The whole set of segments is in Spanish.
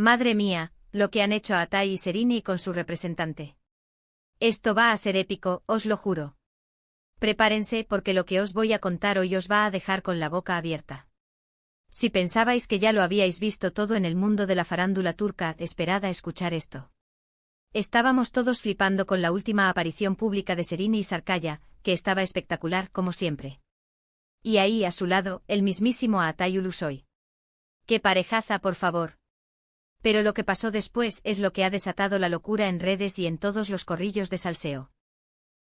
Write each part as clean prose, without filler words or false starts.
Madre mía, lo que han hecho a Atai y Sereni con su representante. Esto va a ser épico, os lo juro. Prepárense porque lo que os voy a contar hoy os va a dejar con la boca abierta. Si pensabais que ya lo habíais visto todo en el mundo de la farándula turca, esperad a escuchar esto. Estábamos todos flipando con la última aparición pública de Sereni y Sarkaya, que estaba espectacular como siempre. Y ahí a su lado, el mismísimo Atai Ulusoy. ¡Qué parejaza, por favor! Pero lo que pasó después es lo que ha desatado la locura en redes y en todos los corrillos de salseo.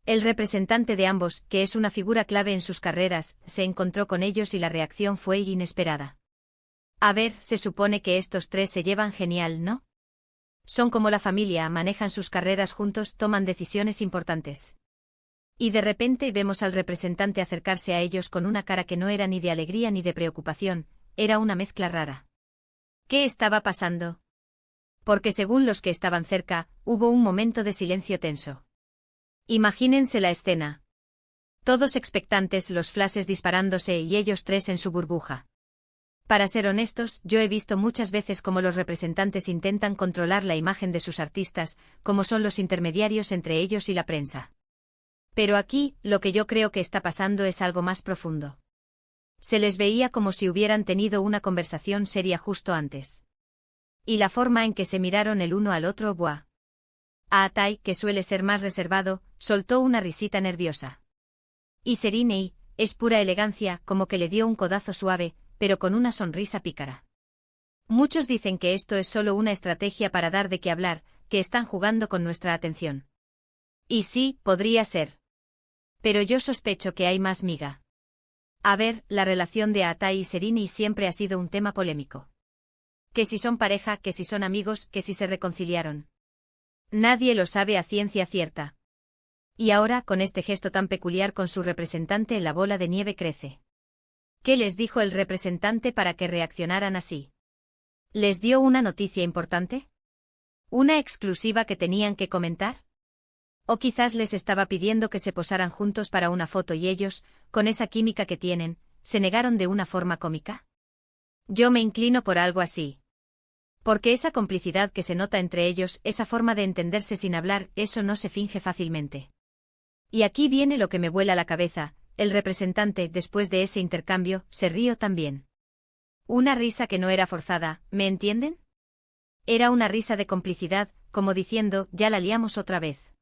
El representante de ambos, que es una figura clave en sus carreras, se encontró con ellos y la reacción fue inesperada. A ver, se supone que estos tres se llevan genial, ¿no? Son como la familia, manejan sus carreras juntos, toman decisiones importantes. Y de repente vemos al representante acercarse a ellos con una cara que no era ni de alegría ni de preocupación, era una mezcla rara. ¿Qué estaba pasando? Porque según los que estaban cerca, hubo un momento de silencio tenso. Imagínense la escena. Todos expectantes, los flashes disparándose y ellos tres en su burbuja. Para ser honestos, yo he visto muchas veces cómo los representantes intentan controlar la imagen de sus artistas, como son los intermediarios entre ellos y la prensa. Pero aquí, lo que yo creo que está pasando es algo más profundo. Se les veía como si hubieran tenido una conversación seria justo antes. Y la forma en que se miraron el uno al otro, ¡buah! A Atai, que suele ser más reservado, soltó una risita nerviosa. Y Sereni, es pura elegancia, como que le dio un codazo suave, pero con una sonrisa pícara. Muchos dicen que esto es solo una estrategia para dar de qué hablar, que están jugando con nuestra atención. Y sí, podría ser. Pero yo sospecho que hay más miga. A ver, la relación de Atai y Sereni siempre ha sido un tema polémico. Que si son pareja, que si son amigos, que si se reconciliaron. Nadie lo sabe a ciencia cierta. Y ahora, con este gesto tan peculiar con su representante, la bola de nieve crece. ¿Qué les dijo el representante para que reaccionaran así? ¿Les dio una noticia importante? ¿Una exclusiva que tenían que comentar? ¿O quizás les estaba pidiendo que se posaran juntos para una foto y ellos, con esa química que tienen, se negaron de una forma cómica? Yo me inclino por algo así. Porque esa complicidad que se nota entre ellos, esa forma de entenderse sin hablar, eso no se finge fácilmente. Y aquí viene lo que me vuela la cabeza, el representante, después de ese intercambio, se rió también. Una risa que no era forzada, ¿me entienden? Era una risa de complicidad, como diciendo, ya la liamos otra vez.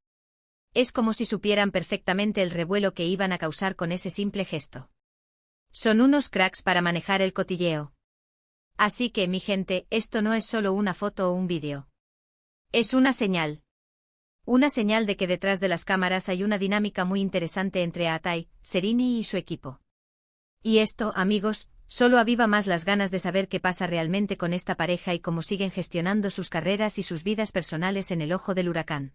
Es como si supieran perfectamente el revuelo que iban a causar con ese simple gesto. Son unos cracks para manejar el cotilleo. Así que, mi gente, esto no es solo una foto o un vídeo. Es una señal. Una señal de que detrás de las cámaras hay una dinámica muy interesante entre Atai, Sereni y su equipo. Y esto, amigos, solo aviva más las ganas de saber qué pasa realmente con esta pareja y cómo siguen gestionando sus carreras y sus vidas personales en el ojo del huracán.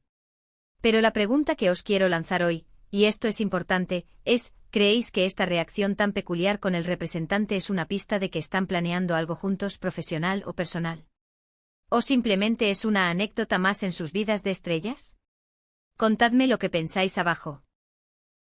Pero la pregunta que os quiero lanzar hoy, y esto es importante, es, ¿creéis que esta reacción tan peculiar con el representante es una pista de que están planeando algo juntos, profesional o personal? ¿O simplemente es una anécdota más en sus vidas de estrellas? Contadme lo que pensáis abajo.